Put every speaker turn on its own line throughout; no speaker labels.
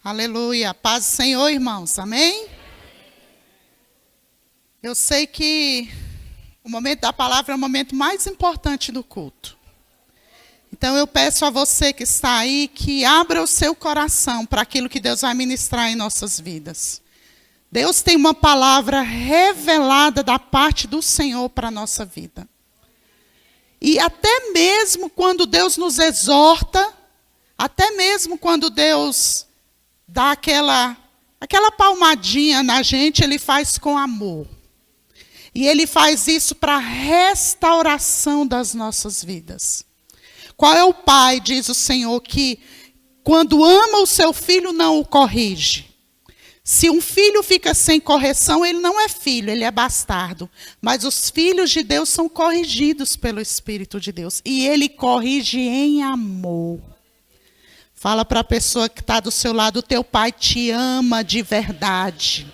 Aleluia. Paz do Senhor, irmãos. Amém? Eu sei que o momento da palavra é o momento mais importante do culto. Então eu peço a você que está aí que abra o seu coração para aquilo que Deus vai ministrar em nossas vidas. Deus tem uma palavra revelada da parte do Senhor para a nossa vida. E até mesmo quando Deus nos exorta, até mesmo quando Deus dá aquela palmadinha na gente, Ele faz com amor. E Ele faz isso para a restauração das nossas vidas. Qual é o pai, diz o Senhor, que quando ama o seu filho não o corrige? Se um filho fica sem correção, ele não é filho, ele é bastardo. Mas os filhos de Deus são corrigidos pelo Espírito de Deus. E Ele corrige em amor. Fala para a pessoa que está do seu lado, o teu pai te ama de verdade.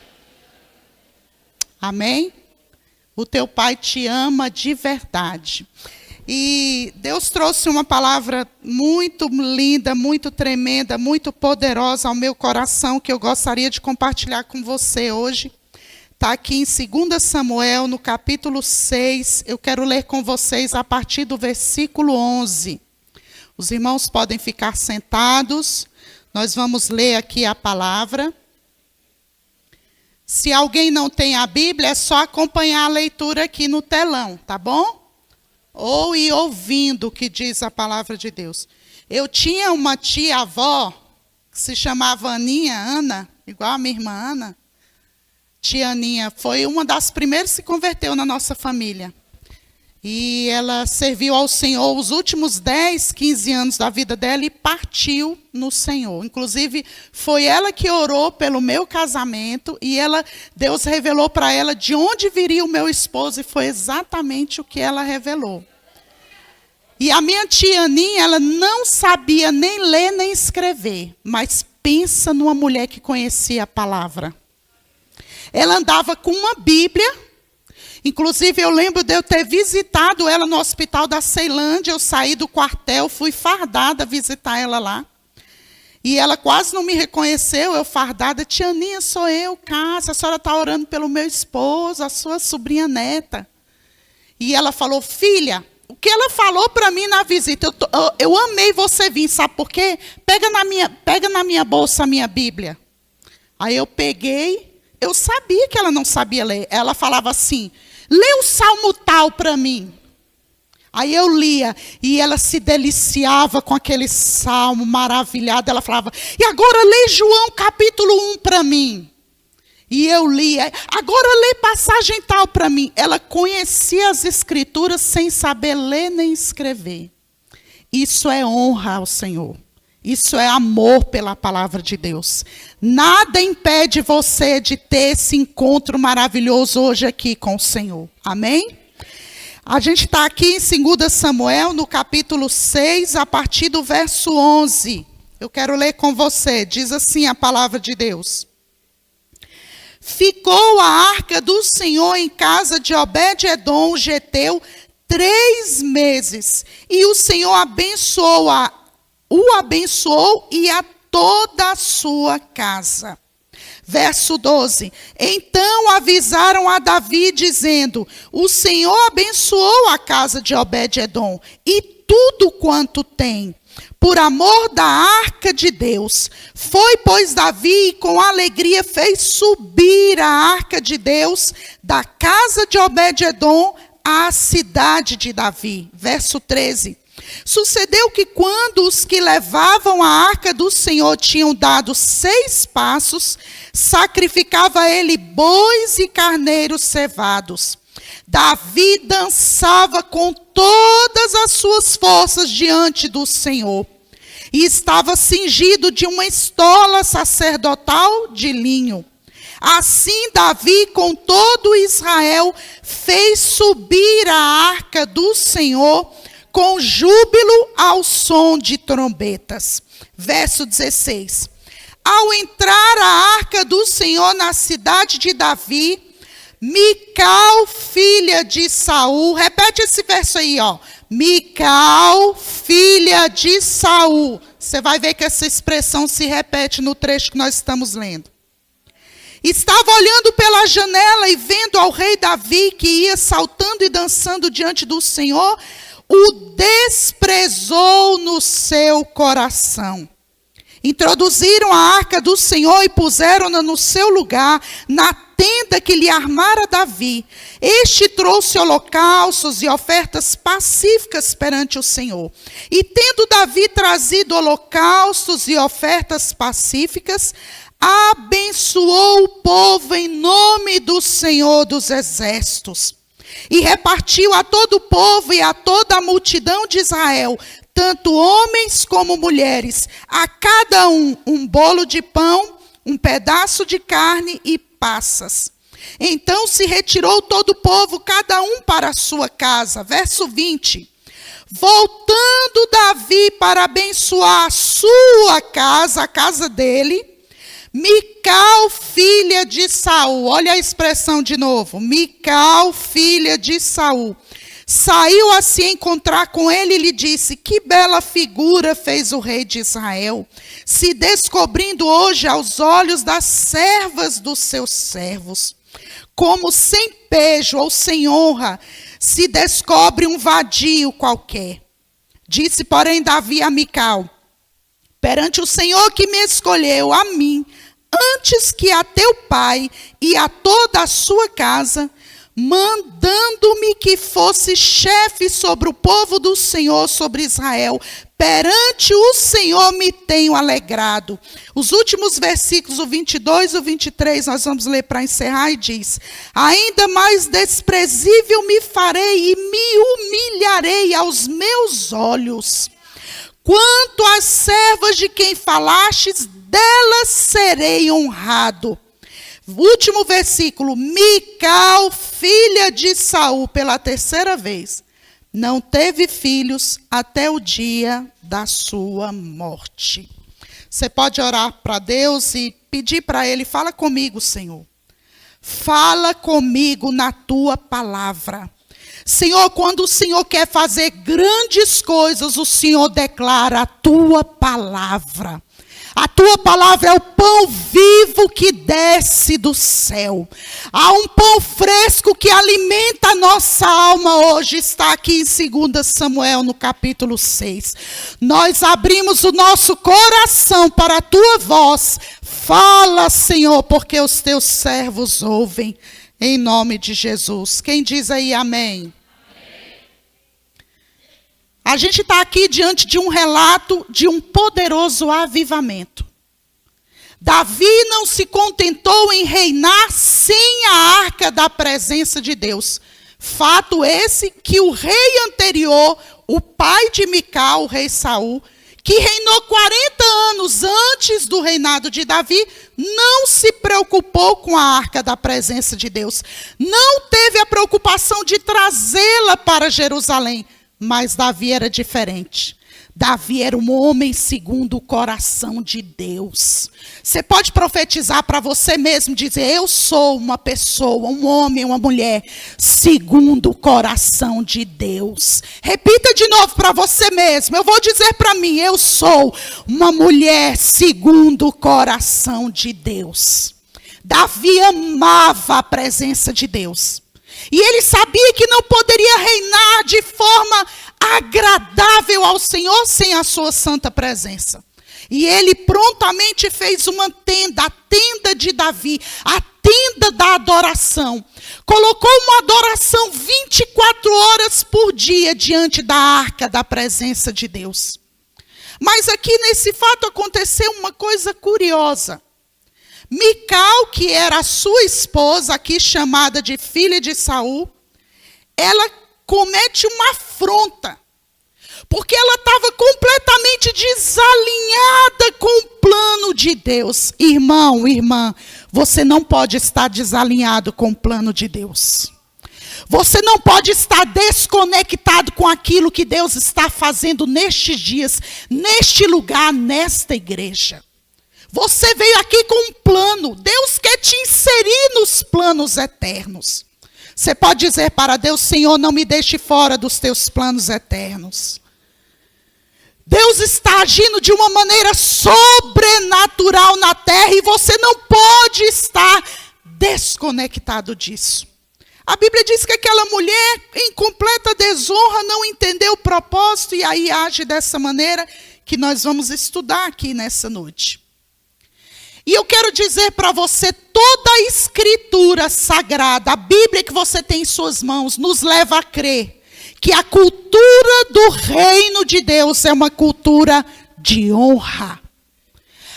Amém? O teu pai te ama de verdade. E Deus trouxe uma palavra muito linda, muito tremenda, muito poderosa ao meu coração, que eu gostaria de compartilhar com você hoje. Está aqui em 2 Samuel, no capítulo 6. Eu quero ler com vocês a partir do versículo 11. Os irmãos podem ficar sentados. Nós vamos ler aqui a palavra. Se alguém não tem a Bíblia, é só acompanhar a leitura aqui no telão, tá bom? Ou ir ouvindo o que diz a palavra de Deus. Eu tinha uma tia-avó, que se chamava Ana, igual a minha irmã Ana. Tia Aninha foi uma das primeiras que se converteu na nossa família. E ela serviu ao Senhor os últimos 10, 15 anos da vida dela e partiu no Senhor. Inclusive, foi ela que orou pelo meu casamento e Deus revelou para ela de onde viria o meu esposo e foi exatamente o que ela revelou. E a minha tia Aninha, ela não sabia nem ler nem escrever, mas pensa numa mulher que conhecia a palavra. Ela andava com uma Bíblia. Inclusive, eu lembro de eu ter visitado ela no hospital da Ceilândia. Eu saí do quartel, fui fardada visitar ela lá. E ela quase não me reconheceu, eu fardada. Tia Aninha, sou eu, Cássia, a senhora está orando pelo meu esposo, a sua sobrinha neta. E ela falou, filha, o que ela falou para mim na visita, eu amei você vir, sabe por quê? Pega na minha bolsa a minha Bíblia. Aí eu peguei, eu sabia que ela não sabia ler. Ela falava assim, lê o Salmo tal para mim. Aí eu lia e ela se deliciava com aquele salmo maravilhado. Ela falava, e agora lê João capítulo 1 para mim. E eu lia, agora lê passagem tal para mim. Ela conhecia as escrituras sem saber ler nem escrever. Isso é honra ao Senhor. Isso é amor pela palavra de Deus. Nada impede você de ter esse encontro maravilhoso hoje aqui com o Senhor. Amém? A gente está aqui em 2 Samuel, no capítulo 6, a partir do verso 11. Eu quero ler com você. Diz assim a palavra de Deus. Ficou a arca do Senhor em casa de Obed-edom, o geteu, 3 meses. E o Senhor o abençoou e a toda a sua casa. Verso 12. Então avisaram a Davi, dizendo, o Senhor abençoou a casa de Obed-edom e tudo quanto tem, por amor da arca de Deus. Foi, pois, Davi, e com alegria fez subir a arca de Deus da casa de Obed-edom à cidade de Davi. Verso 13. Sucedeu que quando os que levavam a arca do Senhor tinham dado 6 passos, sacrificava ele bois e carneiros cevados. Davi dançava com todas as suas forças diante do Senhor. E estava cingido de uma estola sacerdotal de linho. Assim Davi com todo Israel fez subir a arca do Senhor com júbilo ao som de trombetas. Verso 16. Ao entrar a arca do Senhor na cidade de Davi, Mical, filha de Saul, repete esse verso aí, ó. Mical, filha de Saul, Você vai ver que essa expressão se repete no trecho que nós estamos lendo. Estava olhando pela janela e vendo ao rei Davi, que ia saltando e dançando diante do Senhor, o desprezou no seu coração. Introduziram a arca do Senhor e puseram-na no seu lugar, na tenda que lhe armara Davi. Este trouxe holocaustos e ofertas pacíficas perante o Senhor. E tendo Davi trazido holocaustos e ofertas pacíficas, abençoou o povo em nome do Senhor dos Exércitos. E repartiu a todo o povo e a toda a multidão de Israel, tanto homens como mulheres, a cada um bolo de pão, um pedaço de carne e passas. Então se retirou todo o povo, cada um para a sua casa. Verso 20. Voltando Davi para abençoar a sua casa, a casa dele, Mical, filha de Saul, olha a expressão de novo, Mical, filha de Saul, saiu a se encontrar com ele e lhe disse: que bela figura fez o rei de Israel, se descobrindo hoje aos olhos das servas dos seus servos, como sem pejo ou sem honra se descobre um vadio qualquer. Disse, porém, Davi a Mical: perante o Senhor que me escolheu a mim, antes que a teu pai e a toda a sua casa, mandando-me que fosse chefe sobre o povo do Senhor, sobre Israel, perante o Senhor me tenho alegrado. Os últimos versículos, o 22 e o 23, nós vamos ler para encerrar, e diz: ainda mais desprezível me farei e me humilharei aos meus olhos. Quanto às servas de quem falastes, delas serei honrado. Último versículo, Mical, filha de Saul, pela terceira vez, não teve filhos até o dia da sua morte. Você pode orar para Deus e pedir para Ele: fala comigo, Senhor. Fala comigo na tua palavra. Senhor, quando o Senhor quer fazer grandes coisas, o Senhor declara a tua palavra. A tua palavra é o pão vivo que desce do céu. Há um pão fresco que alimenta a nossa alma hoje. Está aqui em 2 Samuel, no capítulo 6. Nós abrimos o nosso coração para a tua voz. Fala, Senhor, porque os teus servos ouvem. Em nome de Jesus. Quem diz aí amém? A gente está aqui diante de um relato de um poderoso avivamento. Davi não se contentou em reinar sem a arca da presença de Deus. Fato esse que o rei anterior, o pai de Mical, o rei Saul, que reinou 40 anos antes do reinado de Davi, não se preocupou com a arca da presença de Deus. Não teve a preocupação de trazê-la para Jerusalém. Mas Davi era diferente. Davi era um homem segundo o coração de Deus. Você pode profetizar para você mesmo, dizer: eu sou uma pessoa, um homem, uma mulher, segundo o coração de Deus. Repita de novo para você mesmo. Eu vou dizer para mim: eu sou uma mulher segundo o coração de Deus. Davi amava a presença de Deus. E ele sabia que não poderia reinar de forma agradável ao Senhor sem a sua santa presença. E ele prontamente fez uma tenda, a tenda de Davi, a tenda da adoração. Colocou uma adoração 24 horas por dia diante da arca da presença de Deus. Mas aqui nesse fato aconteceu uma coisa curiosa. Mical, que era a sua esposa, aqui chamada de filha de Saul, ela comete uma afronta, porque ela estava completamente desalinhada com o plano de Deus. Irmão, irmã, você não pode estar desalinhado com o plano de Deus. Você não pode estar desconectado com aquilo que Deus está fazendo nestes dias, neste lugar, nesta igreja. Você veio aqui com um plano. Deus quer te inserir nos planos eternos. Você pode dizer para Deus: Senhor, não me deixe fora dos teus planos eternos. Deus está agindo de uma maneira sobrenatural na terra e você não pode estar desconectado disso. A Bíblia diz que aquela mulher em completa desonra não entendeu o propósito e aí age dessa maneira que nós vamos estudar aqui nessa noite. E eu quero dizer para você, toda a escritura sagrada, a Bíblia que você tem em suas mãos, nos leva a crer que a cultura do reino de Deus é uma cultura de honra.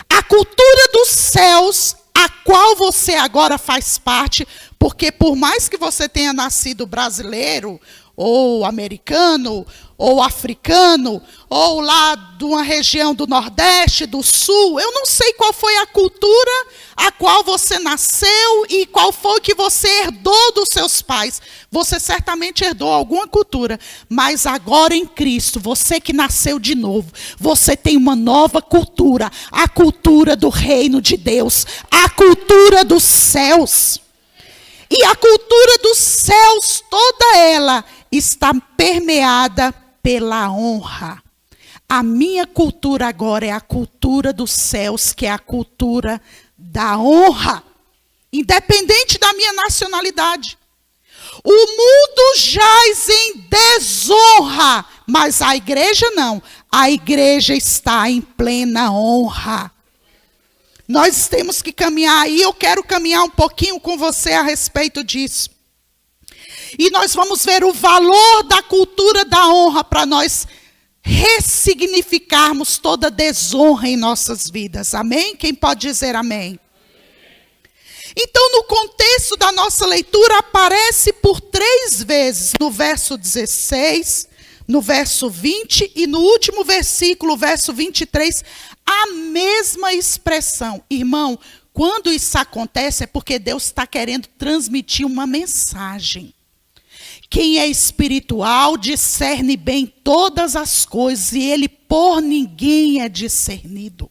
A cultura dos céus, a qual você agora faz parte, porque por mais que você tenha nascido brasileiro, ou americano, ou africano, ou lá de uma região do Nordeste, do Sul, eu não sei qual foi a cultura a qual você nasceu e qual foi que você herdou dos seus pais. Você certamente herdou alguma cultura, mas agora em Cristo, você que nasceu de novo, você tem uma nova cultura, a cultura do reino de Deus, a cultura dos céus. E a cultura dos céus, toda ela, está permeada pela honra. A minha cultura agora é a cultura dos céus, que é a cultura da honra, independente da minha nacionalidade. O mundo jaz em desonra, mas a igreja não. A igreja está em plena honra. Nós temos que caminhar, e eu quero caminhar um pouquinho com você a respeito disso. E nós vamos ver o valor da cultura da honra para nós ressignificarmos toda desonra em nossas vidas. Amém? Quem pode dizer amém? Então, no contexto da nossa leitura, aparece por 3 vezes, no verso 16, no verso 20 e no último versículo, verso 23, a mesma expressão. Irmão, quando isso acontece é porque Deus está querendo transmitir uma mensagem. Quem é espiritual discerne bem todas as coisas e ele por ninguém é discernido.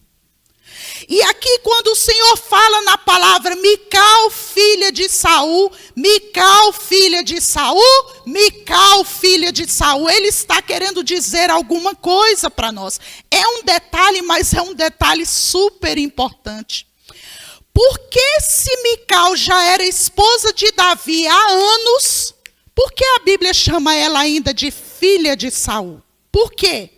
E aqui quando o Senhor fala na palavra Mical, filha de Saul, Mical, filha de Saul, Mical, filha de Saul, ele está querendo dizer alguma coisa para nós. É um detalhe, mas é um detalhe super importante. Porque se Mical já era esposa de Davi há anos, por que a Bíblia chama ela ainda de filha de Saul? Por quê?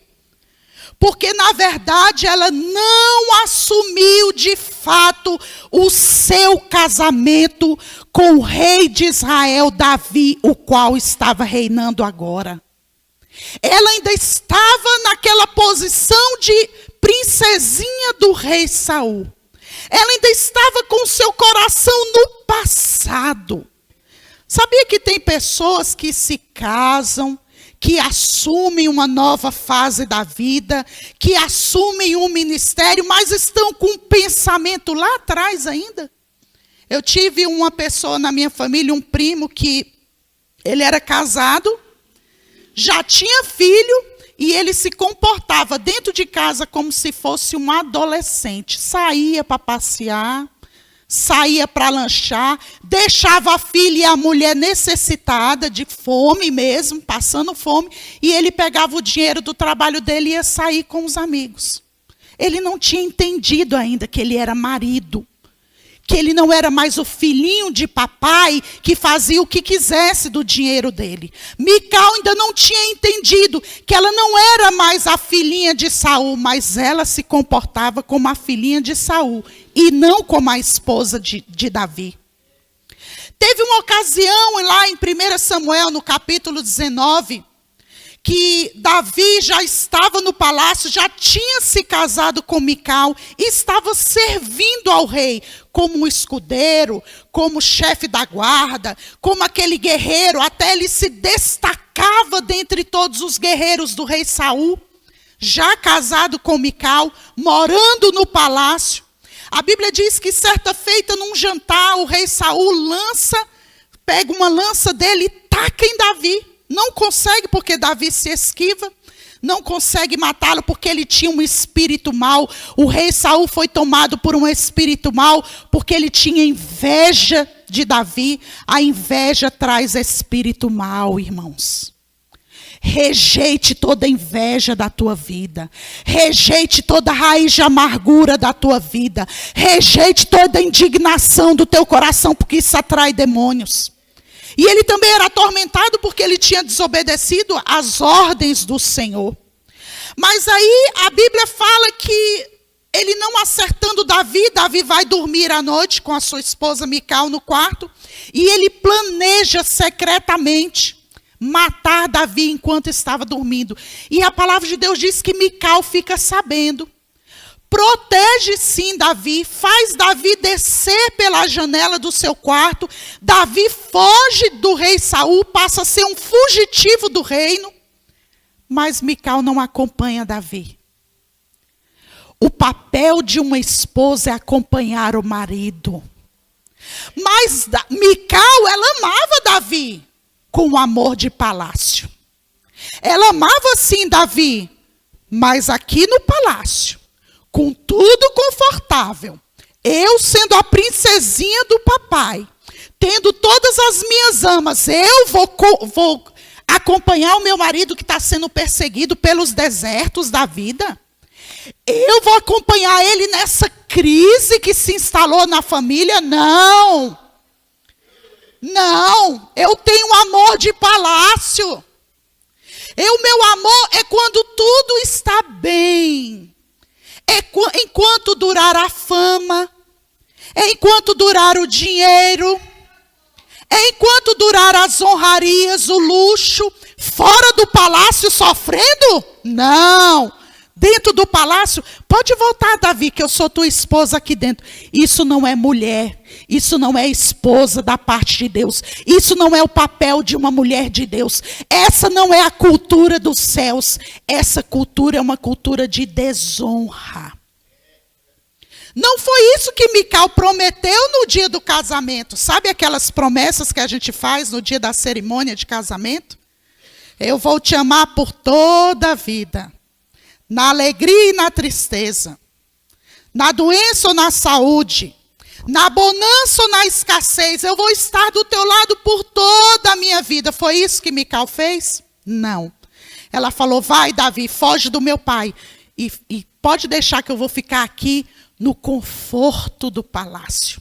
Porque, na verdade, ela não assumiu de fato o seu casamento com o rei de Israel, Davi, o qual estava reinando agora. Ela ainda estava naquela posição de princesinha do rei Saul. Ela ainda estava com o seu coração no passado. Sabia que tem pessoas que se casam, que assumem uma nova fase da vida, que assumem um ministério, mas estão com um pensamento lá atrás ainda? Eu tive uma pessoa na minha família, um primo, que ele era casado, já tinha filho, e ele se comportava dentro de casa como se fosse um adolescente. Saía para passear, saía para lanchar, deixava a filha e a mulher necessitada, de fome mesmo, passando fome, e ele pegava o dinheiro do trabalho dele e ia sair com os amigos. Ele não tinha entendido ainda que ele era marido, que ele não era mais o filhinho de papai que fazia o que quisesse do dinheiro dele. Mical ainda não tinha entendido que ela não era mais a filhinha de Saul, mas ela se comportava como a filhinha de Saul e não como a esposa de Davi. Teve uma ocasião lá em 1 Samuel, no capítulo 19, que Davi já estava no palácio, já tinha se casado com Mical, e estava servindo ao rei como um escudeiro, como chefe da guarda, como aquele guerreiro, até ele se destacava dentre todos os guerreiros do rei Saul, já casado com Mical, morando no palácio. A Bíblia diz que certa feita num jantar, o rei Saul pega uma lança dele e taca em Davi. Não consegue porque Davi se esquiva, não consegue matá-lo porque ele tinha um espírito mau. O rei Saul foi tomado por um espírito mau porque ele tinha inveja de Davi. A inveja traz espírito mau, irmãos. Rejeite toda inveja da tua vida. Rejeite toda raiz de amargura da tua vida. Rejeite toda indignação do teu coração, porque isso atrai demônios. E ele também era atormentado porque ele tinha desobedecido às ordens do Senhor. Mas aí a Bíblia fala que ele não acertando Davi, Davi vai dormir à noite com a sua esposa Mical no quarto. E ele planeja secretamente matar Davi enquanto estava dormindo. E a palavra de Deus diz que Mical fica sabendo. Protege sim Davi, faz Davi descer pela janela do seu quarto. Davi foge do rei Saul, passa a ser um fugitivo do reino. Mas Mical não acompanha Davi. O papel de uma esposa é acompanhar o marido. Mas Mical, ela amava Davi com o amor de palácio. Ela amava sim Davi, mas aqui no palácio, com tudo confortável, eu sendo a princesinha do papai, tendo todas as minhas amas, eu vou acompanhar o meu marido que está sendo perseguido pelos desertos da vida. Eu vou acompanhar ele nessa crise que se instalou na família? Não. Não, eu tenho um amor de palácio. O meu amor é quando tudo está bem. Enquanto durar a fama, enquanto durar o dinheiro, enquanto durar as honrarias, o luxo, fora do palácio sofrendo? Não. Dentro do palácio, pode voltar, Davi, que eu sou tua esposa aqui dentro. Isso não é mulher, isso não é esposa da parte de Deus. Isso não é o papel de uma mulher de Deus. Essa não é a cultura dos céus. Essa cultura é uma cultura de desonra. Não foi isso que Mical prometeu no dia do casamento. Sabe aquelas promessas que a gente faz no dia da cerimônia de casamento? Eu vou te amar por toda a vida. Na alegria e na tristeza, na doença ou na saúde, na bonança ou na escassez, eu vou estar do teu lado por toda a minha vida. Foi isso que Mical fez? Não. Ela falou, vai Davi, foge do meu pai. E pode deixar que eu vou ficar aqui no conforto do palácio.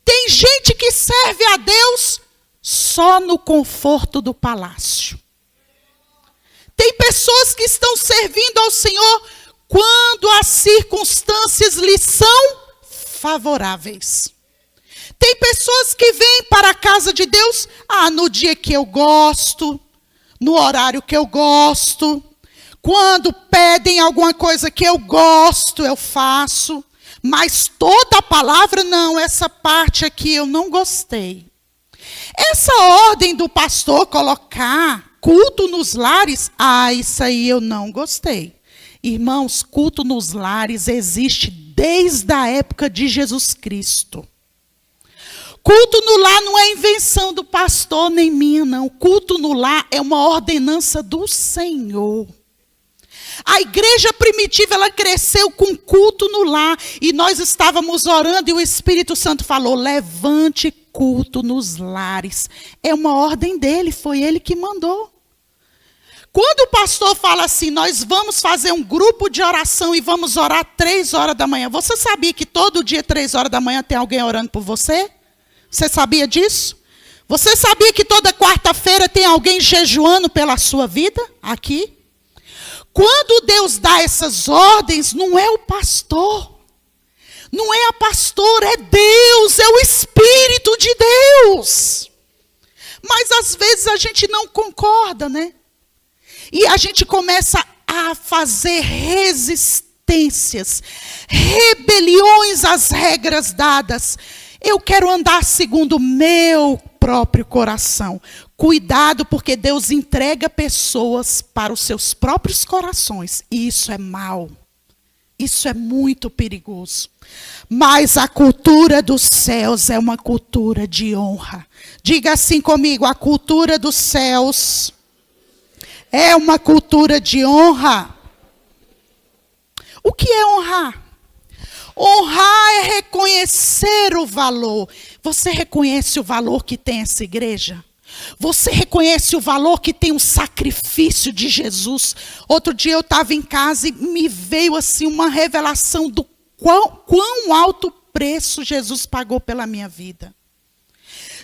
Tem gente que serve a Deus só no conforto do palácio. Tem pessoas que estão servindo ao Senhor quando as circunstâncias lhes são favoráveis. Tem pessoas que vêm para a casa de Deus, no dia que eu gosto, no horário que eu gosto, quando pedem alguma coisa que eu gosto, eu faço. Mas toda a palavra, não, essa parte aqui eu não gostei. Essa ordem do pastor colocar culto nos lares, isso aí eu não gostei. Irmãos, culto nos lares existe desde a época de Jesus Cristo. Culto no lar não é invenção do pastor nem minha, não. Culto no lar é uma ordenança do Senhor. A igreja primitiva, ela cresceu com culto no lar. E nós estávamos orando e o Espírito Santo falou, levante culto nos lares. É uma ordem dele, foi ele que mandou. Quando o pastor fala assim, nós vamos fazer um grupo de oração e vamos orar 3 horas da manhã. Você sabia que todo dia 3 horas da manhã tem alguém orando por você? Você sabia disso? Você sabia que toda quarta-feira tem alguém jejuando pela sua vida aqui? Quando Deus dá essas ordens, não é o pastor. Não é a pastora, é Deus, é o Espírito de Deus. Mas às vezes a gente não concorda, né? E a gente começa a fazer resistências, rebeliões às regras dadas. Eu quero andar segundo o meu próprio coração. Cuidado, porque Deus entrega pessoas para os seus próprios corações. E isso é mal. Isso é muito perigoso. Mas a cultura dos céus é uma cultura de honra. Diga assim comigo, a cultura dos céus é uma cultura de honra. O que é honrar? Honrar é reconhecer o valor. Você reconhece o valor que tem essa igreja? Você reconhece o valor que tem um sacrifício de Jesus? Outro dia eu estava em casa e me veio assim uma revelação do quão alto preço Jesus pagou pela minha vida.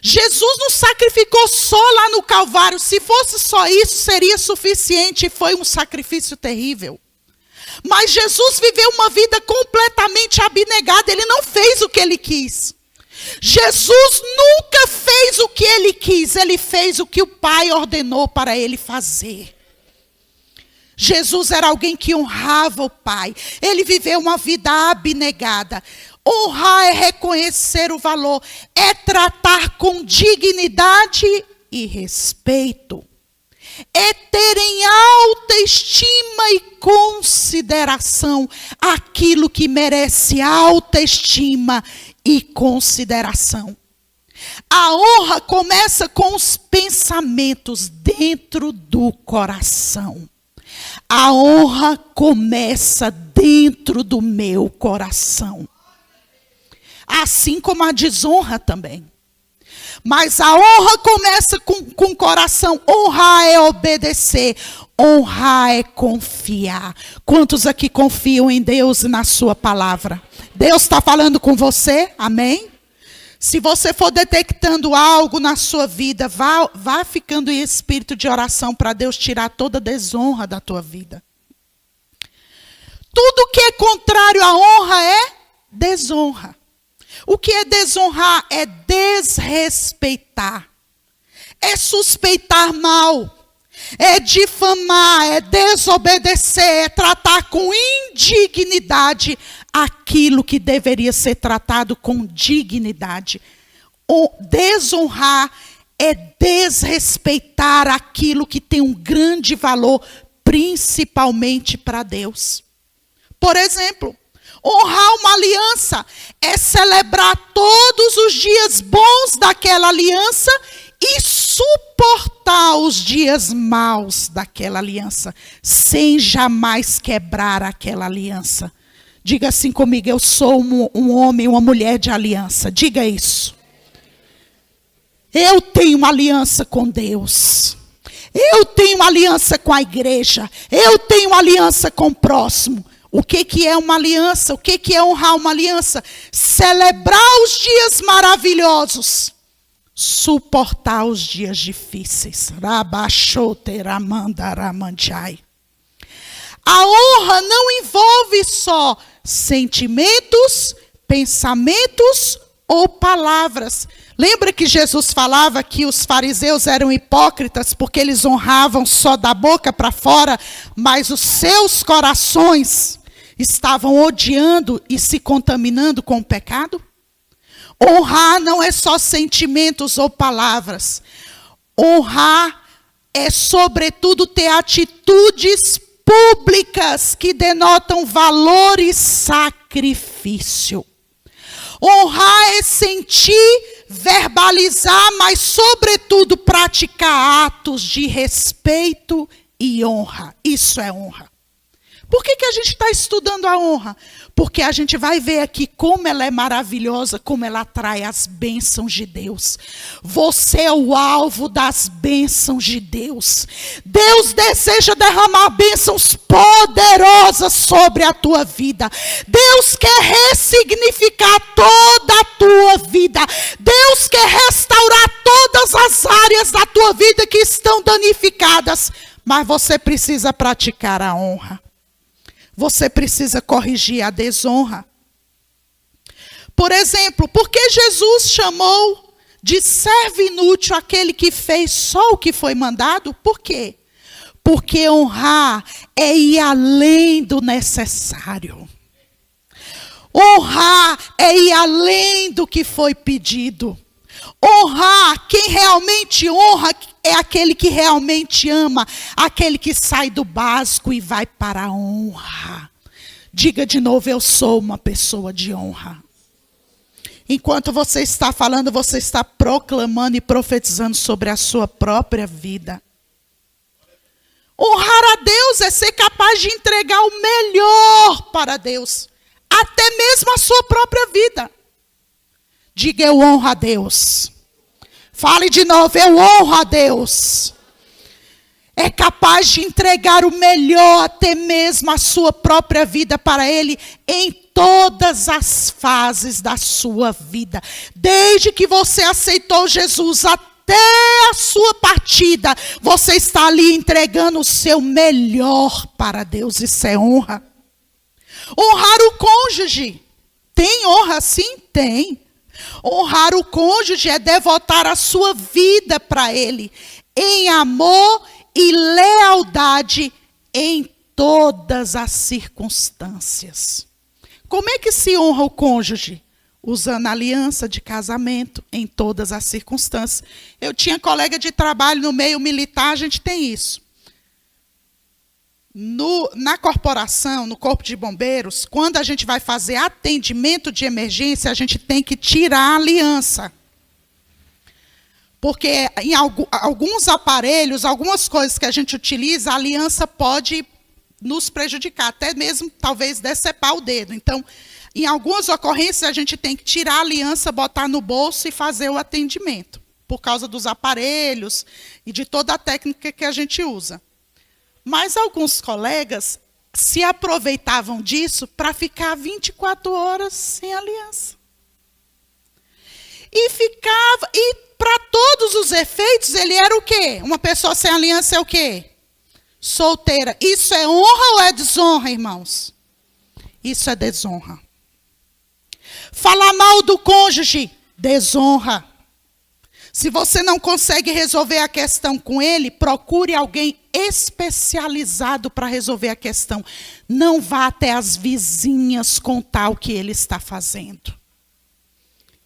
Jesus não sacrificou só lá no Calvário. Se fosse só isso, seria suficiente. Foi um sacrifício terrível. Mas Jesus viveu uma vida completamente abnegada. Ele não fez o que ele quis. Jesus nunca fez o que ele quis. Ele fez o que o Pai ordenou para ele fazer. Jesus era alguém que honrava o Pai. Ele viveu uma vida abnegada. Honrar é reconhecer o valor, é tratar com dignidade e respeito, é ter em alta estima e consideração aquilo que merece alta estima e consideração. A honra começa com os pensamentos dentro do coração. A honra começa dentro do meu coração. Assim como a desonra também. Mas a honra começa com o coração. Honrar é obedecer. Honrar é confiar. Quantos aqui confiam em Deus e na sua palavra? Deus está falando com você? Amém? Se você for detectando algo na sua vida, vá ficando em espírito de oração para Deus tirar toda desonra da tua vida. Tudo que é contrário à honra é desonra. O que é desonrar? É desrespeitar. É suspeitar mal. É difamar, é desobedecer, é tratar com indignidade aquilo que deveria ser tratado com dignidade. Desonrar é desrespeitar aquilo que tem um grande valor, principalmente para Deus. Por exemplo, honrar uma aliança é celebrar todos os dias bons daquela aliança e suportar os dias maus daquela aliança, sem jamais quebrar aquela aliança. Diga assim comigo, eu sou um homem, uma mulher de aliança. Diga isso. Eu tenho uma aliança com Deus. Eu tenho uma aliança com a igreja. Eu tenho uma aliança com o próximo. O que é uma aliança? O que é honrar uma aliança? Celebrar os dias maravilhosos. Suportar os dias difíceis. A honra não envolve só sentimentos, pensamentos ou palavras. Lembra que Jesus falava que os fariseus eram hipócritas porque eles honravam só da boca para fora, mas os seus corações estavam odiando e se contaminando com o pecado? Honrar não é só sentimentos ou palavras. Honrar é, sobretudo, ter atitudes públicas que denotam valor e sacrifício. Honrar é sentir, verbalizar, mas, sobretudo, praticar atos de respeito e honra. Isso é honra. Por que a gente está estudando a honra? Porque a gente vai ver aqui como ela é maravilhosa, como ela atrai as bênçãos de Deus. Você é o alvo das bênçãos de Deus. Deus deseja derramar bênçãos poderosas sobre a tua vida. Deus quer ressignificar toda a tua vida. Deus quer restaurar todas as áreas da tua vida que estão danificadas. Mas você precisa praticar a honra. Você precisa corrigir a desonra. Por exemplo, por que Jesus chamou de servo inútil aquele que fez só o que foi mandado? Por quê? Porque honrar é ir além do necessário. Honrar é ir além do que foi pedido. Honrar, quem realmente honra é aquele que realmente ama, aquele que sai do básico e vai para a honra. Diga de novo, eu sou uma pessoa de honra. Enquanto você está falando, você está proclamando e profetizando sobre a sua própria vida. Honrar a Deus é ser capaz de entregar o melhor para Deus, até mesmo a sua própria vida. Diga, eu honro a Deus. Fale de novo, eu honro a Deus. É capaz de entregar o melhor, até mesmo a sua própria vida para Ele, em todas as fases da sua vida. Desde que você aceitou Jesus até a sua partida, você está ali entregando o seu melhor para Deus. Isso é honra. Honrar o cônjuge. Tem honra sim? Tem. Honrar o cônjuge é devotar a sua vida para Ele, em amor e lealdade em todas as circunstâncias. Como é que se honra o cônjuge? Usando a aliança de casamento em todas as circunstâncias. Eu tinha colega de trabalho no meio militar, a gente tem isso. Na corporação, no corpo de bombeiros, quando a gente vai fazer atendimento de emergência, a gente tem que tirar a aliança. Porque em alguns aparelhos, algumas coisas que a gente utiliza, a aliança pode nos prejudicar, até mesmo talvez decepar o dedo. Então, em algumas ocorrências, a gente tem que tirar a aliança, botar no bolso e fazer o atendimento, por causa dos aparelhos e de toda a técnica que a gente usa. Mas alguns colegas se aproveitavam disso para ficar 24 horas sem aliança. E para todos os efeitos, ele era o quê? Uma pessoa sem aliança é o quê? Solteira. Isso é honra ou é desonra, irmãos? Isso é desonra. Falar mal do cônjuge, desonra. Se você não consegue resolver a questão com ele, procure alguém especializado para resolver a questão. Não vá até as vizinhas contar o que ele está fazendo.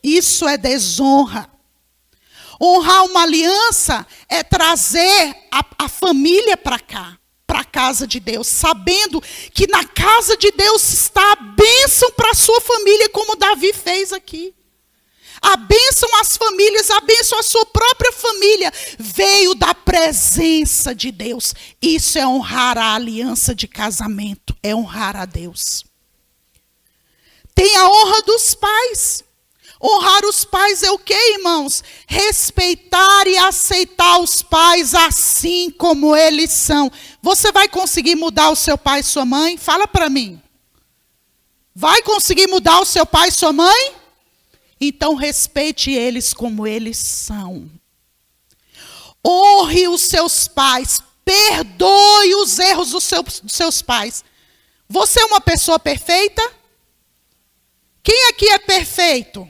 Isso é desonra. Honrar uma aliança é trazer a família para cá, para a casa de Deus, sabendo que na casa de Deus está a bênção para a sua família, como Davi fez aqui. A bênção às famílias, a bênção à sua própria família, veio da presença de Deus. Isso é honrar a aliança de casamento, é honrar a Deus. Tem a honra dos pais. Honrar os pais é o quê, irmãos? Respeitar e aceitar os pais assim como eles são. Você vai conseguir mudar o seu pai e sua mãe? Fala para mim. Vai conseguir mudar o seu pai e sua mãe? Então respeite eles como eles são. Honre os seus pais. Perdoe os erros dos seus pais. Você é uma pessoa perfeita? Quem aqui é perfeito?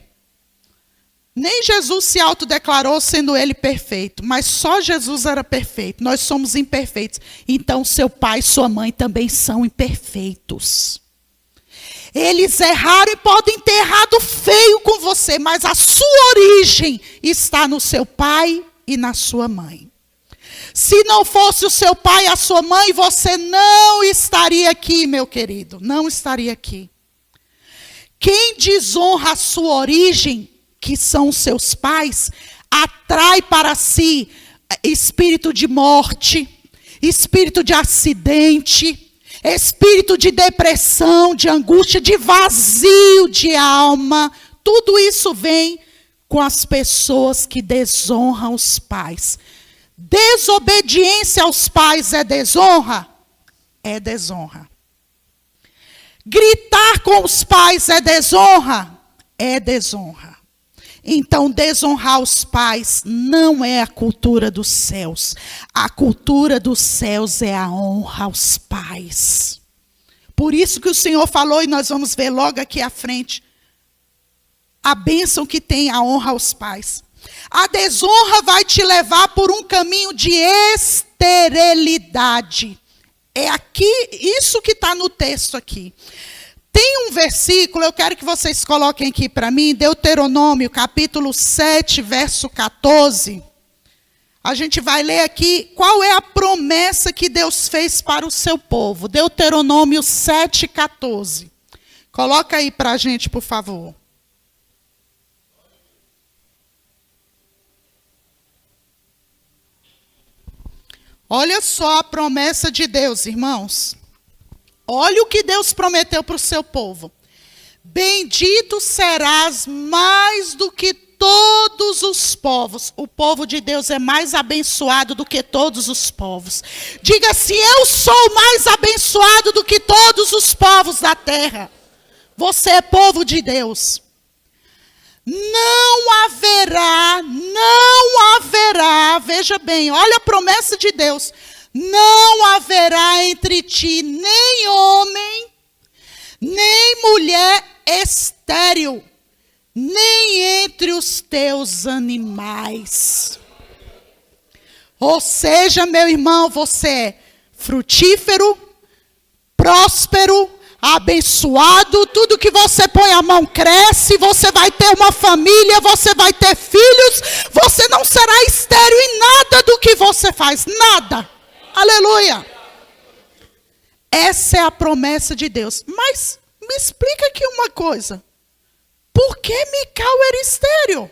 Nem Jesus se autodeclarou sendo ele perfeito, mas só Jesus era perfeito. Nós somos imperfeitos. Então seu pai e sua mãe também são imperfeitos. Eles erraram e podem ter errado feio com você, mas a sua origem está no seu pai e na sua mãe. Se não fosse o seu pai e a sua mãe, você não estaria aqui, meu querido. Não estaria aqui. Quem desonra a sua origem, que são os seus pais, atrai para si espírito de morte, espírito de acidente, espírito de depressão, de angústia, de vazio de alma. Tudo isso vem com as pessoas que desonram os pais. Desobediência aos pais é desonra? É desonra. Gritar com os pais é desonra? É desonra. Então, desonrar os pais não é a cultura dos céus. A cultura dos céus é a honra aos pais. Por isso que o Senhor falou, e nós vamos ver logo aqui à frente, a bênção que tem a honra aos pais. A desonra vai te levar por um caminho de esterilidade. É aqui, isso que está no texto aqui. Tem um versículo, eu quero que vocês coloquem aqui para mim, Deuteronômio, capítulo 7, verso 14. A gente vai ler aqui qual é a promessa que Deus fez para o seu povo. Deuteronômio 7, 14. Coloca aí para a gente, por favor. Olha só a promessa de Deus, irmãos. Olha o que Deus prometeu para o seu povo. Bendito serás mais do que todos os povos. O povo de Deus é mais abençoado do que todos os povos. Diga assim: eu sou mais abençoado do que todos os povos da terra. Você é povo de Deus. Não haverá, veja bem, olha a promessa de Deus. Não haverá entre ti nem homem, nem mulher estéril, nem entre os teus animais. Ou seja, meu irmão, você é frutífero, próspero, abençoado, tudo que você põe a mão cresce, você vai ter uma família, você vai ter filhos, você não será estéril em nada do que você faz, nada. Aleluia. Essa é a promessa de Deus. Mas me explica aqui uma coisa. Por que Mical era estéril?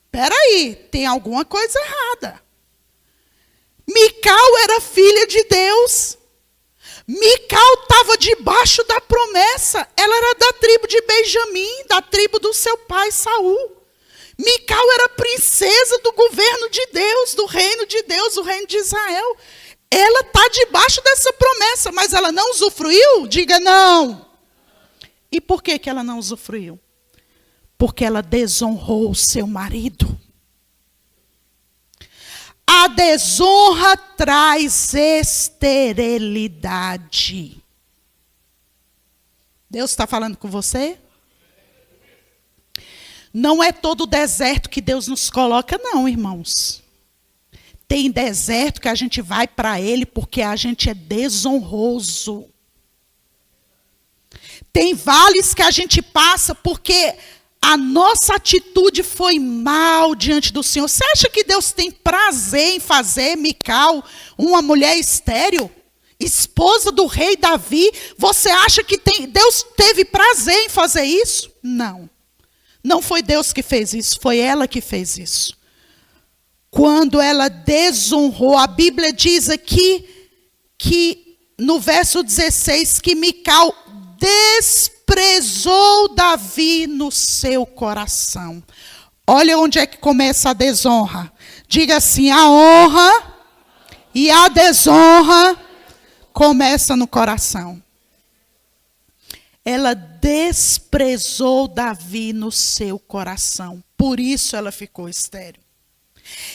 Espera aí, tem alguma coisa errada. Mical era filha de Deus. Mical estava debaixo da promessa. Ela era da tribo de Benjamim, da tribo do seu pai Saul. Mical era princesa do governo de Deus, do reino de Deus, do reino de Israel. Ela está debaixo dessa promessa, mas ela não usufruiu? Diga não. E por que ela não usufruiu? Porque ela desonrou o seu marido. A desonra traz esterilidade. Deus está falando com você? Não é todo deserto que Deus nos coloca, não, irmãos. Tem deserto que a gente vai para ele porque a gente é desonroso. Tem vales que a gente passa porque a nossa atitude foi mal diante do Senhor. Você acha que Deus tem prazer em fazer Mical uma mulher estéril? Esposa do rei Davi? Você acha que Deus teve prazer em fazer isso? Não. Não foi Deus que fez isso, foi ela que fez isso. Quando ela desonrou, a Bíblia diz aqui que no verso 16 que Mical desprezou Davi no seu coração. Olha onde é que começa a desonra. Diga assim: a honra e a desonra começa no coração. Ela desprezou Davi no seu coração. Por isso ela ficou estéril.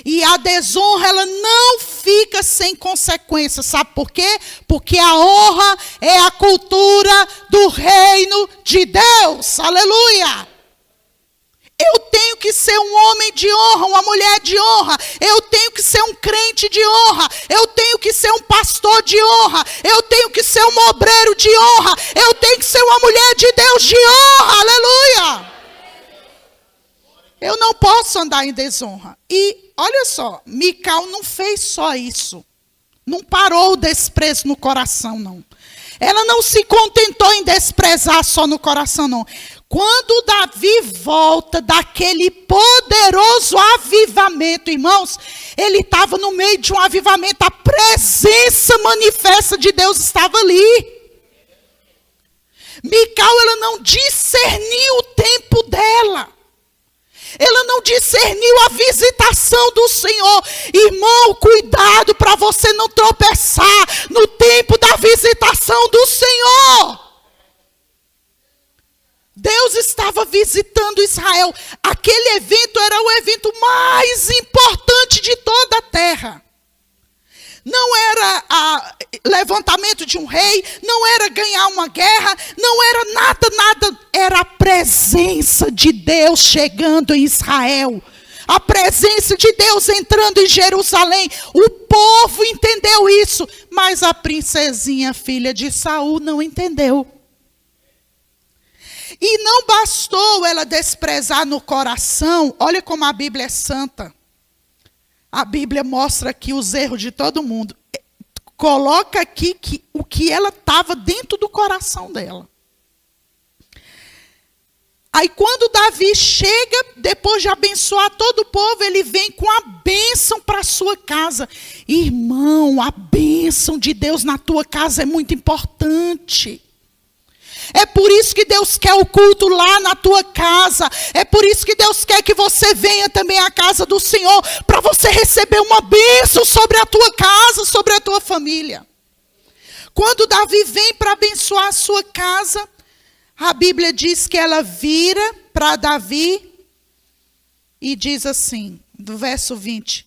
E a desonra, ela não fica sem consequência. Sabe por quê? Porque a honra é a cultura do reino de Deus. Aleluia! Eu tenho que ser um homem de honra, uma mulher de honra. Eu tenho que ser um crente de honra. Eu tenho que ser um pastor de honra. Eu tenho que ser um obreiro de honra. Eu tenho que ser uma mulher de Deus de honra. Aleluia! Eu não posso andar em desonra. E olha só, Mical não fez só isso. Não parou o desprezo no coração, não. Ela não se contentou em desprezar só no coração, não. Quando Davi volta daquele poderoso avivamento, irmãos, ele estava no meio de um avivamento, a presença manifesta de Deus estava ali. Mical, ela não discerniu o tempo dela. Ela não discerniu a visitação do Senhor. Irmão, cuidado para você não tropeçar no tempo da visitação do Senhor. Deus estava visitando Israel. Aquele evento era o evento mais importante de toda a terra. Não era levantamento de um rei, não era ganhar uma guerra, não era nada. Era a presença de Deus chegando em Israel. A presença de Deus entrando em Jerusalém. O povo entendeu isso, mas a princesinha, filha de Saul, não entendeu. E não bastou ela desprezar no coração. Olha como a Bíblia é santa. A Bíblia mostra aqui os erros de todo mundo. Coloca aqui o que ela estava dentro do coração dela. Aí quando Davi chega, depois de abençoar todo o povo, ele vem com a bênção para a sua casa. Irmão, a bênção de Deus na tua casa é muito importante. É por isso que Deus quer o culto lá na tua casa. É por isso que Deus quer que você venha também à casa do Senhor, para você receber uma bênção sobre a tua casa, sobre a tua família. Quando Davi vem para abençoar a sua casa, a Bíblia diz que ela vira para Davi e diz assim, do verso 20: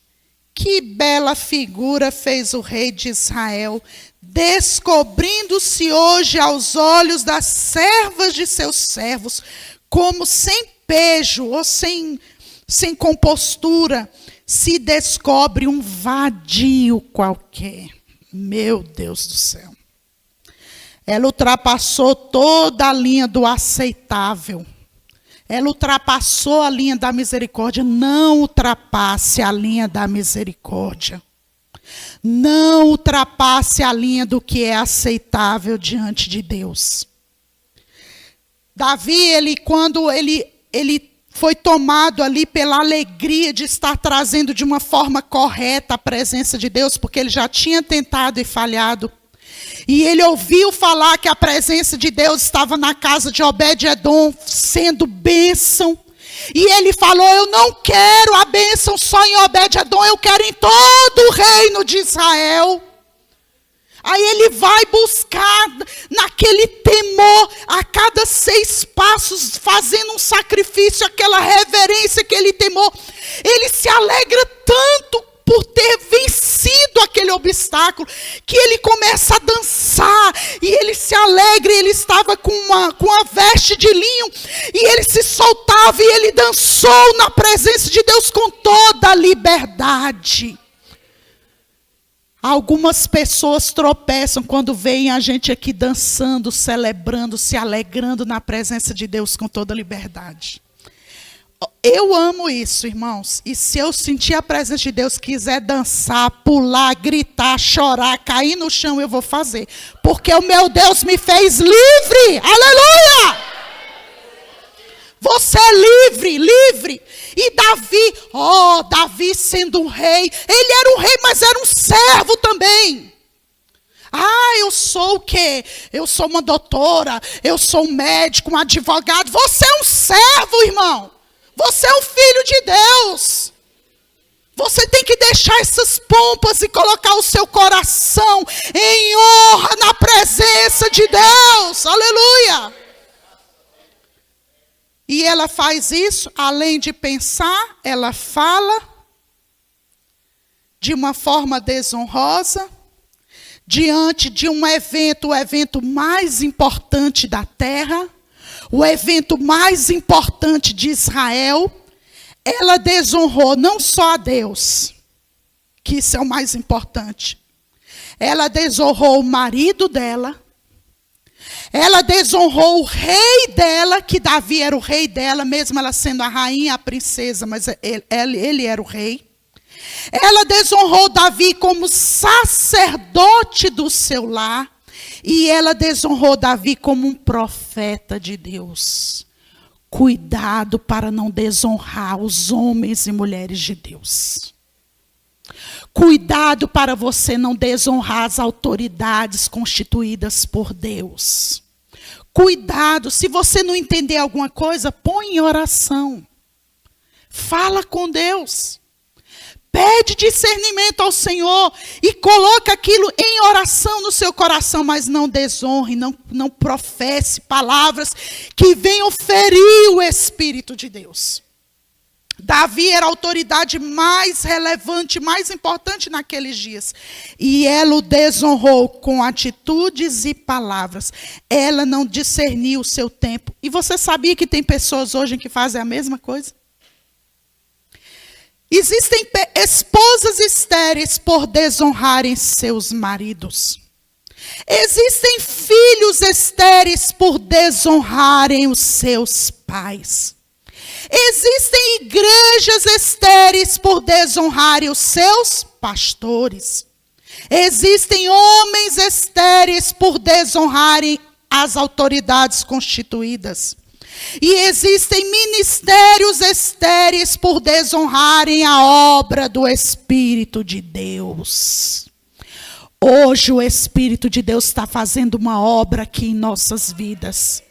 que bela figura fez o rei de Israel, descobrindo-se hoje aos olhos das servas de seus servos, como sem pejo ou sem compostura, se descobre um vadio qualquer. Meu Deus do céu. Ela ultrapassou toda a linha do aceitável. Ela ultrapassou a linha da misericórdia. Não ultrapasse a linha da misericórdia. Não ultrapasse a linha do que é aceitável diante de Deus. Davi, quando ele foi tomado ali pela alegria de estar trazendo de uma forma correta a presença de Deus, porque ele já tinha tentado e falhado. E ele ouviu falar que a presença de Deus estava na casa de Obed-edom, sendo bênção. E ele falou: eu não quero a bênção só em Obed-edom, eu quero em todo o reino de Israel. Aí ele vai buscar naquele temor, a cada 6 passos, fazendo um sacrifício, aquela reverência, aquele temor. Ele se alegra tanto por ter vencido aquele obstáculo, que ele começa a dançar, e ele se alegra. Ele estava com uma veste de linho, e ele se soltava, e ele dançou na presença de Deus com toda a liberdade. Algumas pessoas tropeçam quando veem a gente aqui dançando, celebrando, se alegrando na presença de Deus com toda a liberdade. Eu amo isso, irmãos. E se eu sentir a presença de Deus, quiser dançar, pular, gritar, chorar, cair no chão, eu vou fazer. Porque o meu Deus me fez livre. Aleluia! Você é livre, livre. E Davi sendo um rei, ele era um rei, mas era um servo também. Eu sou o quê? Eu sou uma doutora, eu sou um médico, um advogado. Você é um servo, irmão. Você é um filho de Deus. Você tem que deixar essas pompas e colocar o seu coração em honra na presença de Deus. Aleluia. E ela faz isso, além de pensar, ela fala de uma forma desonrosa, diante de um evento, o evento mais importante da terra, o evento mais importante de Israel. Ela desonrou não só a Deus, que isso é o mais importante. Ela desonrou o marido dela. Ela desonrou o rei dela, que Davi era o rei dela, mesmo ela sendo a rainha, a princesa, mas ele era o rei. Ela desonrou Davi como sacerdote do seu lar. E ela desonrou Davi como um profeta de Deus. Cuidado para não desonrar os homens e mulheres de Deus. Cuidado para você não desonrar as autoridades constituídas por Deus. Cuidado, se você não entender alguma coisa, põe em oração. Fala com Deus. Pede discernimento ao Senhor e coloca aquilo em oração no seu coração, mas não desonre, não professe palavras que venham ferir o Espírito de Deus. Davi era a autoridade mais relevante, mais importante naqueles dias. E ela o desonrou com atitudes e palavras. Ela não discerniu o seu tempo. E você sabia que tem pessoas hoje que fazem a mesma coisa? Existem esposas estéreis por desonrarem seus maridos. Existem filhos estéreis por desonrarem os seus pais. Existem igrejas estéreis por desonrarem os seus pastores. Existem homens estéreis por desonrarem as autoridades constituídas. E existem ministérios estéreis por desonrarem a obra do Espírito de Deus. Hoje o Espírito de Deus está fazendo uma obra aqui em nossas vidas.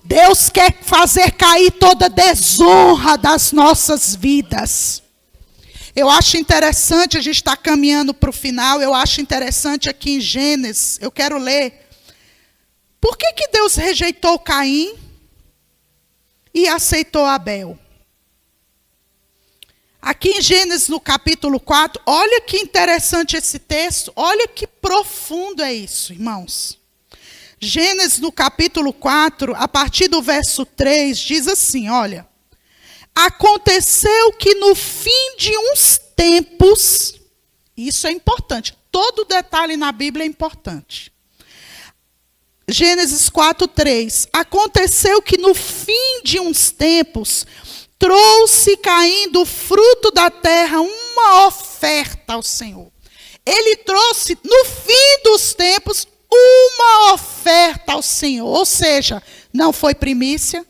Deus quer fazer cair toda desonra das nossas vidas. Eu acho interessante, a gente está caminhando para o final, eu acho interessante aqui em Gênesis, eu quero ler. Por que Deus rejeitou Caim e aceitou Abel? Aqui em Gênesis, no capítulo 4, olha que interessante esse texto, olha que profundo é isso, irmãos. Gênesis, no capítulo 4, a partir do verso 3, diz assim, olha. Aconteceu que no fim de uns tempos, isso é importante, todo detalhe na Bíblia é importante. Gênesis 4, 3. Aconteceu que no fim de uns tempos, trouxe Caim do fruto da terra uma oferta ao Senhor. Ele trouxe, no fim dos tempos, uma oferta ao Senhor. Ou seja, não foi primícia,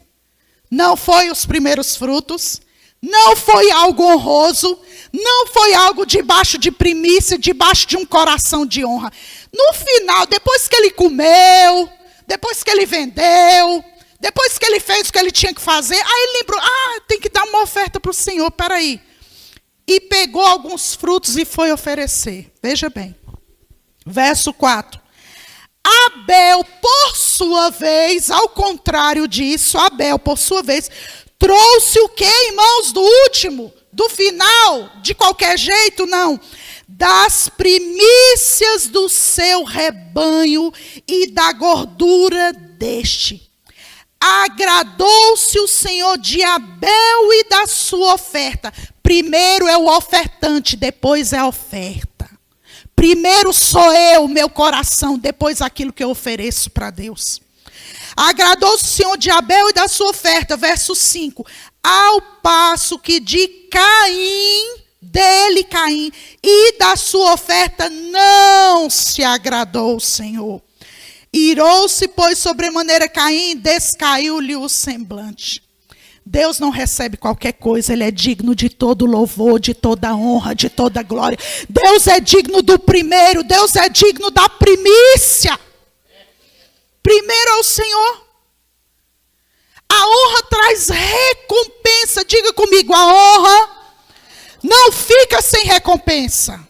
não foi os primeiros frutos, não foi algo honroso, não foi algo debaixo de primícia, debaixo de um coração de honra. No final, depois que ele comeu, depois que ele vendeu, depois que ele fez o que ele tinha que fazer, aí ele lembrou, tem que dar uma oferta para o Senhor, peraí. E pegou alguns frutos e foi oferecer. Veja bem, verso 4. Abel, por sua vez, ao contrário disso, Abel, por sua vez, trouxe o quê, irmãos? Do último, do final, de qualquer jeito, não. Das primícias do seu rebanho e da gordura deste. Agradou-se o Senhor de Abel e da sua oferta. Primeiro é o ofertante, depois é a oferta. Primeiro sou eu, meu coração, depois aquilo que eu ofereço para Deus. Agradou-se o Senhor de Abel e da sua oferta. Verso 5. Ao passo que de Caim, dele Caim, e da sua oferta não se agradou o Senhor. Irou-se, pois, sobremaneira Caim, descaiu-lhe o semblante. Deus não recebe qualquer coisa, Ele é digno de todo louvor, de toda honra, de toda glória. Deus é digno do primeiro, Deus é digno da primícia. Primeiro ao Senhor. A honra traz recompensa, diga comigo, a honra não fica sem recompensa.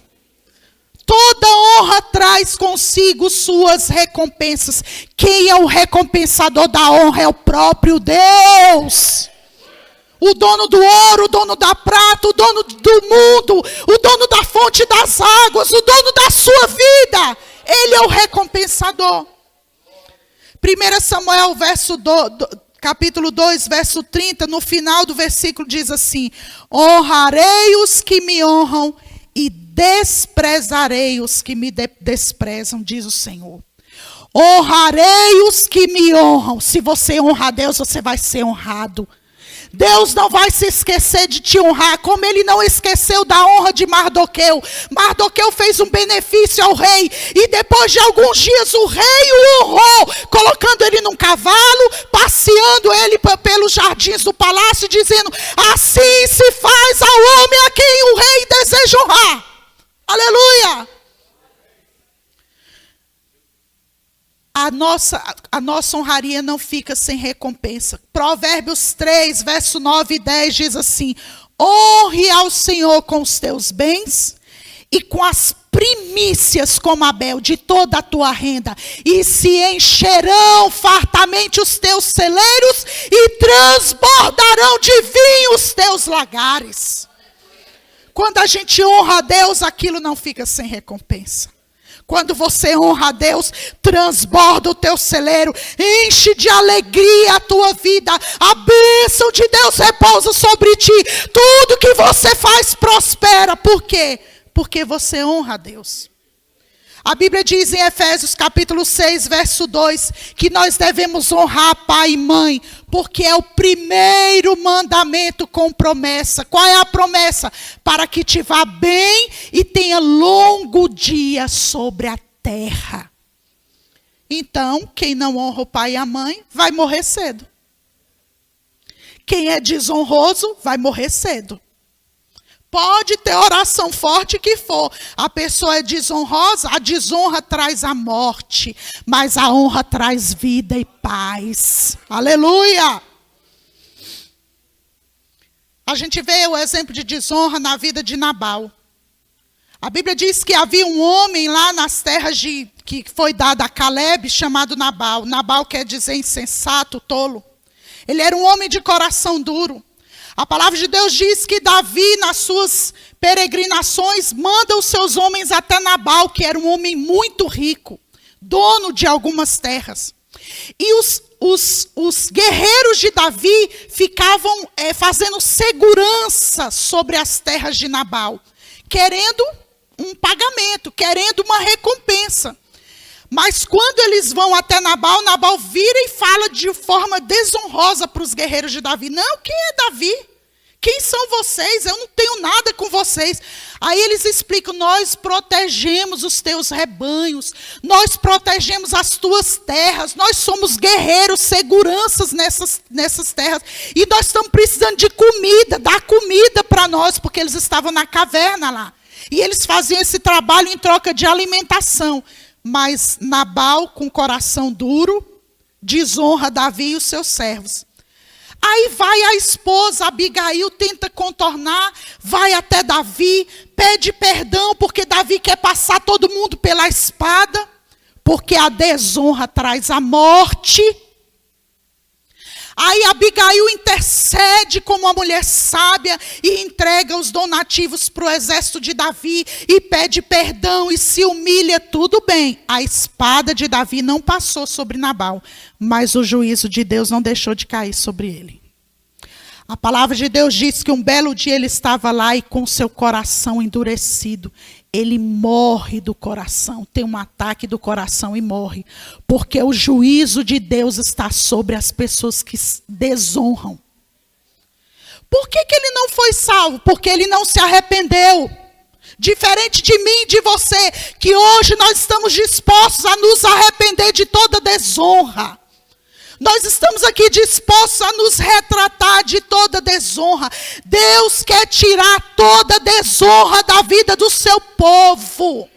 Toda honra traz consigo suas recompensas. Quem é o recompensador da honra é o próprio Deus. O dono do ouro, o dono da prata, o dono do mundo, o dono da fonte das águas, o dono da sua vida. Ele é o recompensador. 1 Samuel, capítulo 2, verso 30, no final do versículo diz assim: honrarei os que me honram e desprezarei os que me desprezam, diz o Senhor. Honrarei os que me honram. Se você honra a Deus, você vai ser honrado. Deus não vai se esquecer de te honrar, como Ele não esqueceu da honra de Mardoqueu. Mardoqueu fez um benefício ao rei, e depois de alguns dias o rei o honrou, colocando ele num cavalo, passeando ele pelos jardins do palácio, dizendo: assim se faz ao homem a quem o rei deseja honrar. Aleluia! A nossa honraria não fica sem recompensa. Provérbios 3, verso 9 e 10 diz assim: honre ao Senhor com os teus bens e com as primícias como Abel de toda a tua renda, e se encherão fartamente os teus celeiros e transbordarão de vinho os teus lagares. Quando a gente honra a Deus, aquilo não fica sem recompensa. Quando você honra a Deus, transborda o teu celeiro, enche de alegria a tua vida, a bênção de Deus repousa sobre ti, tudo que você faz prospera. Por quê? Porque você honra a Deus. A Bíblia diz em Efésios capítulo 6, verso 2, que nós devemos honrar pai e mãe, porque é o primeiro mandamento com promessa. Qual é a promessa? Para que te vá bem e tenha longo dia sobre a terra. Então, quem não honra o pai e a mãe, vai morrer cedo. Quem é desonroso, vai morrer cedo. Pode ter oração forte que for. A pessoa é desonrosa, a desonra traz a morte, mas a honra traz vida e paz. Aleluia! A gente vê o exemplo de desonra na vida de Nabal. A Bíblia diz que havia um homem lá nas terras que foi dado a Caleb, chamado Nabal. Nabal quer dizer insensato, tolo. Ele era um homem de coração duro. A palavra de Deus diz que Davi, nas suas peregrinações, manda os seus homens até Nabal, que era um homem muito rico, dono de algumas terras. E os guerreiros de Davi ficavam fazendo segurança sobre as terras de Nabal, querendo um pagamento, querendo uma recompensa. Mas quando eles vão até Nabal, Nabal vira e fala de forma desonrosa para os guerreiros de Davi. Não, quem é Davi? Quem são vocês? Eu não tenho nada com vocês. Aí eles explicam, nós protegemos os teus rebanhos, nós protegemos as tuas terras, nós somos guerreiros, seguranças nessas terras. E nós estamos precisando de comida, dá comida para nós, porque eles estavam na caverna lá. E eles faziam esse trabalho em troca de alimentação. Mas Nabal, com coração duro, desonra Davi e os seus servos. Aí vai a esposa, Abigail, tenta contornar, vai até Davi, pede perdão, porque Davi quer passar todo mundo pela espada, porque a desonra traz a morte. Aí Abigail intercede como uma mulher sábia e entrega os donativos para o exército de Davi e pede perdão e se humilha, tudo bem. A espada de Davi não passou sobre Nabal, mas o juízo de Deus não deixou de cair sobre ele. A palavra de Deus diz que um belo dia ele estava lá e com seu coração endurecido, ele morre do coração, tem um ataque do coração e morre. Porque o juízo de Deus está sobre as pessoas que desonram. Por que ele não foi salvo? Porque ele não se arrependeu. Diferente de mim e de você, que hoje nós estamos dispostos a nos arrepender de toda desonra. Nós estamos aqui dispostos a nos retratar de toda desonra. Deus quer tirar toda desonra da vida do seu povo.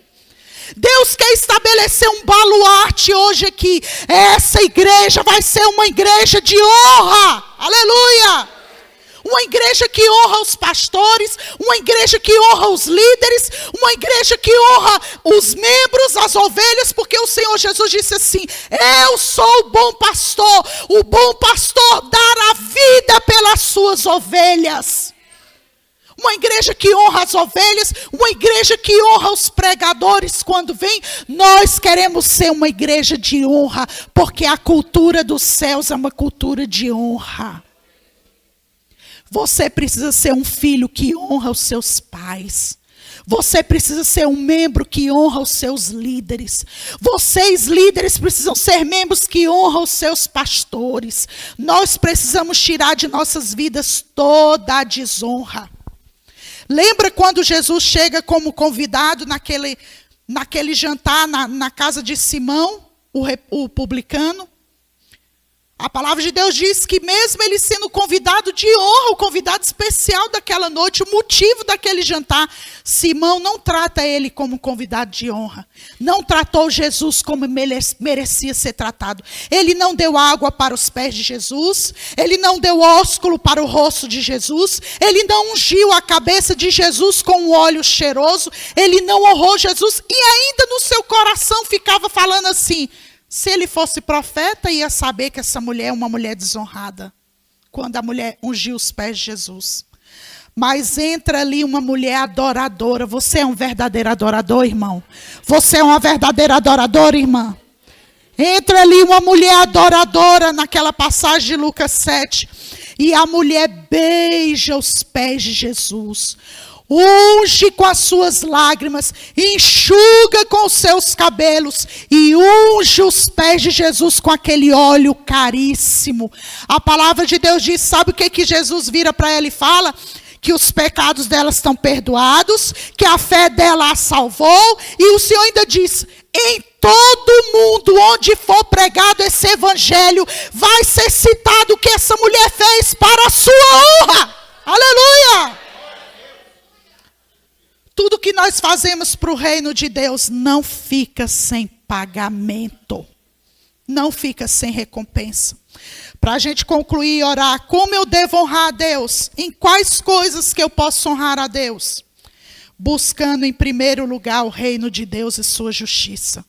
Deus quer estabelecer um baluarte hoje aqui. Essa igreja vai ser uma igreja de honra. Aleluia! Uma igreja que honra os pastores, uma igreja que honra os líderes, uma igreja que honra os membros, as ovelhas, porque o Senhor Jesus disse assim, eu sou o bom pastor dará a vida pelas suas ovelhas. Uma igreja que honra as ovelhas, uma igreja que honra os pregadores quando vem. Nós queremos ser uma igreja de honra, porque a cultura dos céus é uma cultura de honra. Você precisa ser um filho que honra os seus pais. Você precisa ser um membro que honra os seus líderes. Vocês, líderes, precisam ser membros que honram os seus pastores. Nós precisamos tirar de nossas vidas toda a desonra. Lembra quando Jesus chega como convidado naquele jantar na casa de Simão, o publicano? A palavra de Deus diz que mesmo ele sendo convidado de honra, o convidado especial daquela noite, o motivo daquele jantar, Simão não trata ele como convidado de honra. Não tratou Jesus como merecia ser tratado. Ele não deu água para os pés de Jesus. Ele não deu ósculo para o rosto de Jesus. Ele não ungiu a cabeça de Jesus com um óleo cheiroso. Ele não honrou Jesus. E ainda no seu coração ficava falando assim, se ele fosse profeta, ia saber que essa mulher é uma mulher desonrada. Quando a mulher ungiu os pés de Jesus. Mas entra ali uma mulher adoradora. Você é um verdadeiro adorador, irmão? Você é uma verdadeira adoradora, irmã? Entra ali uma mulher adoradora naquela passagem de Lucas 7. E a mulher beija os pés de Jesus. Unge com as suas lágrimas, enxuga com os seus cabelos e unge os pés de Jesus com aquele óleo caríssimo. A palavra de Deus diz, sabe o que Jesus vira para ela e fala? Que os pecados dela estão perdoados, que a fé dela a salvou. E o Senhor ainda diz, em todo mundo onde for pregado esse evangelho, vai ser citado o que essa mulher fez para a sua honra. Aleluia! viemos para o reino de Deus, não fica sem pagamento. Não fica sem recompensa. Para a gente concluir e orar, como eu devo honrar a Deus? Em quais coisas que eu posso honrar a Deus? Buscando em primeiro lugar o reino de Deus e sua justiça.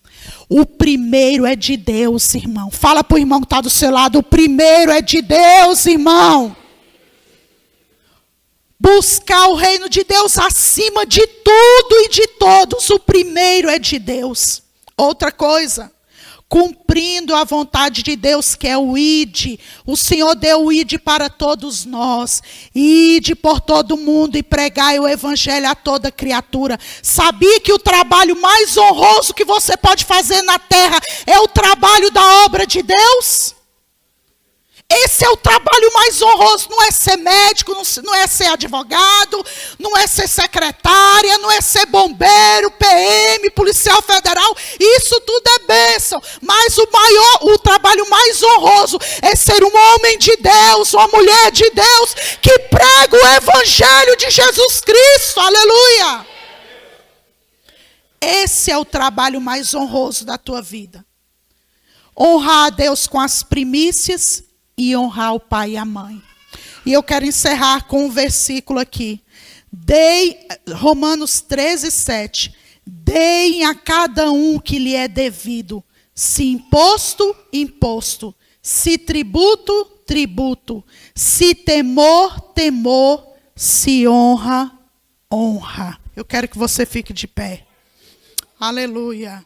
O primeiro é de Deus, irmão. Fala para o irmão que está do seu lado, o primeiro é de Deus, irmão. Buscar o reino de Deus acima de tudo e de todos. O primeiro é de Deus. Outra coisa, cumprindo a vontade de Deus, que é o ide. O Senhor deu o ide para todos nós. Ide por todo mundo e pregai o evangelho a toda criatura. Sabia que o trabalho mais honroso que você pode fazer na terra é o trabalho da obra de Deus? Esse é o trabalho mais honroso, não é ser médico, não é ser advogado, não é ser secretária, não é ser bombeiro, PM, policial federal, isso tudo é bênção. Mas o trabalho mais honroso é ser um homem de Deus, uma mulher de Deus, que prega o evangelho de Jesus Cristo, aleluia. Esse é o trabalho mais honroso da tua vida. Honrar a Deus com as primícias e honrar o pai e a mãe. E eu quero encerrar com um versículo aqui. Romanos 13, 7. Deem a cada um que lhe é devido. Se imposto, imposto. Se tributo, tributo. Se temor, temor. Se honra, honra. Eu quero que você fique de pé. Aleluia.